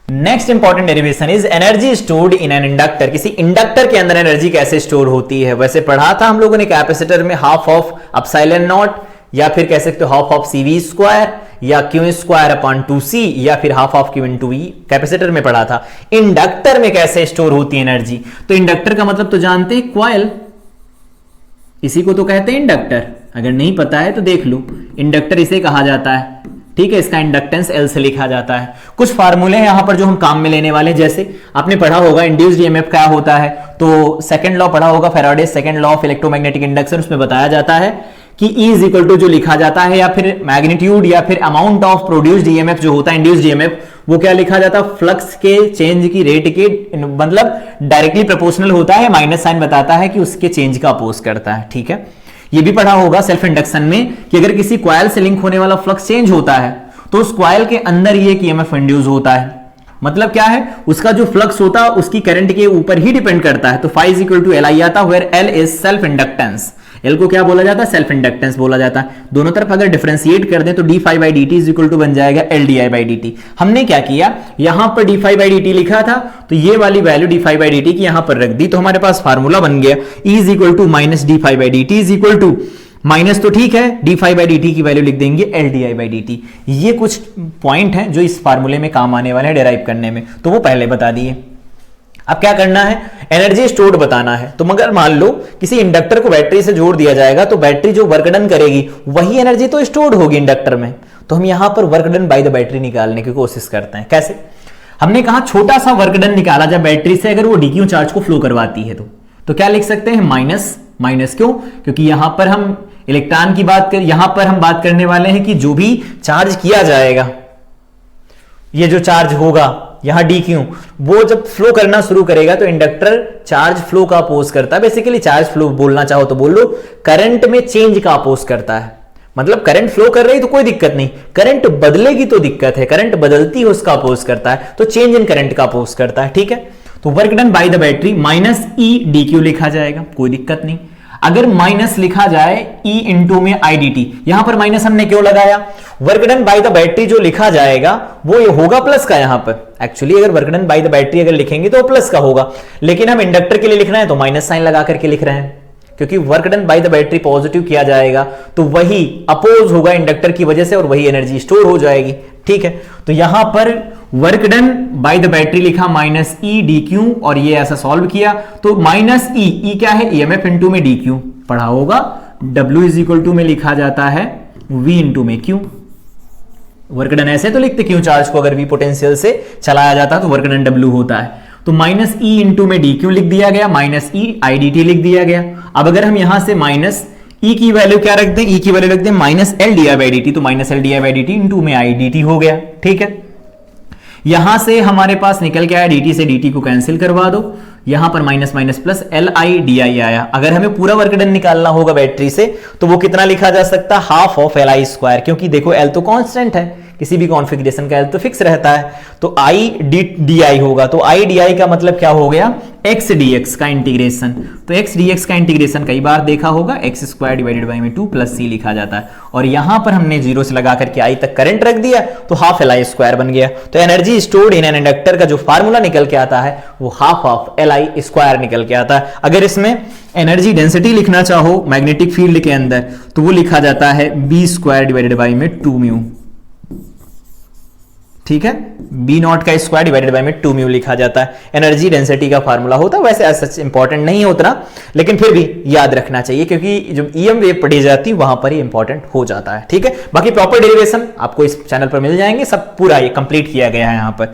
Next important derivation is energy stored in an inductor. किसी inductor के अंदर energy कैसे स्टोर होती है। वैसे पढ़ा था हम लोगों ने कैपेसिटर में हाफ ऑफ एप्सिलॉन नॉट, या फिर कह सकते हो हाफ ऑफ CV स्क्वायर, या Q स्क्वायर अपॉन 2C, या फिर half of Q into V capacitor में पढ़ा था। इंडक्टर में कैसे स्टोर होती है एनर्जी, तो इंडक्टर का मतलब तो जानते हैं, कॉइल, इसी को तो कहते हैं इंडक्टर। अगर नहीं पता है तो देख लो, इंडक्टर इसे कहा जाता है, ठीक है। इसका इंडक्टेंस L से लिखा जाता है। कुछ फार्मूले हैं यहां पर जो हम काम में लेने वाले, जैसे आपने पढ़ा होगा इंड्यूस्ड ईएमएफ क्या होता है, तो सेकंड लॉ पढ़ा होगा, Faraday second law of electromagnetic induction. उसमें बताया जाता है कि E इज इक्वल टू जो लिखा जाता है, या फिर मैग्नीट्यूड या फिर अमाउंट ऑफ प्रोड्यूस्ड ईएमएफ जो होता है इंड्यूस्ड ईएमएफ, वो क्या लिखा जाता है, फ्लक्स के चेंज की रेट के मतलब डायरेक्टली प्रोपोर्शनल होता है। माइनस साइन बताता है कि उसके चेंज का अपोज करता है, ठीक है। ये भी पढ़ा होगा सेल्फ इंडक्शन में कि अगर किसी कॉइल से लिंक होने वाला फ्लक्स चेंज होता है तो उस कॉइल के अंदर ये ईएमएफ इंड्यूस होता है। मतलब क्या है, उसका जो फ्लक्स होता है उसकी करंट के ऊपर ही डिपेंड करता है। तो phi is equal to LI आता है, where L is self inductance. L को क्या बोला जाता है, सेल्फ इंडक्टेंस बोला जाता है। दोनों तरफ अगर डिफरेंशिएट कर दें तो d phi by dt is equal to बन जाएगा LDI by dt। हमने क्या किया, यहां पर d phi by dt लिखा था, तो ये वाली value d phi by dt की यहां पर रख दी, तो हमारे पास फार्मूला बन गया E is equal to minus d phi by dt is equal to minus, तो ठीक है, d phi by dt की वैल्यू लिख देंगे LDI by dt। ये कुछ पॉइंट हैं जो इस फार्मूले में काम आने वाले हैं डेराइव करने में, तो वो पहले बता दिए। अब क्या करना है, एनर्जी स्टोर्ड बताना है। तो मगर मान लो किसी इंडक्टर को बैटरी से जोड़ दिया जाएगा, तो बैटरी जो वर्क डन करेगी वही एनर्जी तो स्टोर्ड होगी इंडक्टर में। तो हम यहां पर work done by the battery निकालने की कोशिश करते हैं। कैसे, हमने कहा छोटा सा वर्क डन निकाला जब बैटरी से, अगर वो डीक्यू चार्ज को फ्लो करवाती है तो क्या लिख सकते हैं, माइनस। माइनस क्यों, क्योंकि यहां पर हम इलेक्ट्रॉन की बात कर, यहां पर हम बात करने वाले हैं कि जो भी चार्ज किया जाएगा, ये जो चार्ज होगा यहां DQ, वो जब फ्लो करना शुरू करेगा तो इंडक्टर चार्ज फ्लो का अपोज करता है। बेसिकली चार्ज फ्लो बोलना चाहो तो बोल लो, करंट में चेंज का अपोज करता है। मतलब करंट फ्लो कर रही तो कोई दिक्कत नहीं, करंट बदलेगी तो दिक्कत है, करंट बदलती है उसका अपोज करता है, तो चेंज इन करंट का अपोज करता है, ठीक है। तो work done by the battery minus E DQ लिखा जाएगा, कोई दिक्कत नहीं। अगर माइनस लिखा जाए E इंटू में IDT, यहां पर माइनस हमने क्यों लगाया, work done by the battery जो लिखा जाएगा वो होगा प्लस का। यहां पर एक्चुअली अगर work done by the battery अगर लिखेंगे तो प्लस का होगा, लेकिन हम इंडक्टर के लिए लिखना है तो माइनस साइन लगा करके लिख रहे हैं, क्योंकि work done by the battery positive किया जाएगा तो वही अपोज होगा इंडक्टर की वजह से और वही एनर्जी स्टोर हो जाएगी, ठीक है। तो यहां पर work done by the battery लिखा माइनस E DQ, और ये ऐसा सॉल्व किया तो माइनस E क्या है, EMF इंटू में DQ पढ़ा होगा। W इज इक्वल टू में लिखा जाता है V इंटू में Q। वर्क डन ऐसे तो लिखते, क्यों चार्ज को अगर V पोटेंशियल से चलाया जाता तो वर्क डन W होता है। तो माइनस E इंटू में DQ लिख दिया गया, माइनस E IDT लिख दिया गया। अब अगर हम यहां से माइनस E की वैल्यू क्या रख दें, E की वैल्यू रख दें माइनस LDI by dt, तो minus LDI by dt into में IDT हो गया, ठीक है। यहां से हमारे पास निकल के आया, dt से dt को कैंसिल करवा दो, यहां पर माइनस माइनस प्लस LI आया। अगर हमें पूरा वर्क डन निकालना होगा बैटरी से तो वो कितना लिखा जा सकता है, हाफ ऑफ LI स्क्वायर, क्योंकि देखो L तो कांस्टेंट है, किसी भी कॉन्फ़िगरेशन का L तो फिक्स रहता है, तो I DI होगा। तो I DI का मतलब क्या हो गया, x dx का इंटीग्रेशन। तो x dx का इंटीग्रेशन कई बार देखा होगा, x स्क्वायर डिवाइडेड बाई में 2 प्लस c लिखा जाता है, और यहां पर हमने 0 से लगा करके I तक करंट रख दिया तो हाफ LI स्क्वायर बन गया। तो energy stored in an inductor का जो फार्मूला निकल के आता है वो हाफ ऑफ LI स्क्वायर निकल के आता है। अगर इसमें एनर्जी डेंसिटी लिखना चाहो मैग्नेटिक फील्ड के अंदर तो वो लिखा जाता है b स्क्वायर डिवाइडेड बाई में 2 म्यू, ठीक है। बी नॉट का स्क्वायर डिवाइडेड बाय में 2 म्यू लिखा जाता है, एनर्जी डेंसिटी का फार्मूला होता है। वैसे सच इंपॉर्टेंट नहीं है उतना, लेकिन फिर भी याद रखना चाहिए क्योंकि जब ईएम वेव पढ़ी जाती है वहां पर ही इंपॉर्टेंट हो जाता है, ठीक है। बाकी प्रॉपर डेरिवेशन आपको इस चैनल पर मिल जाएंगे, सब पूरा ये कंप्लीट किया गया है यहाँ पर।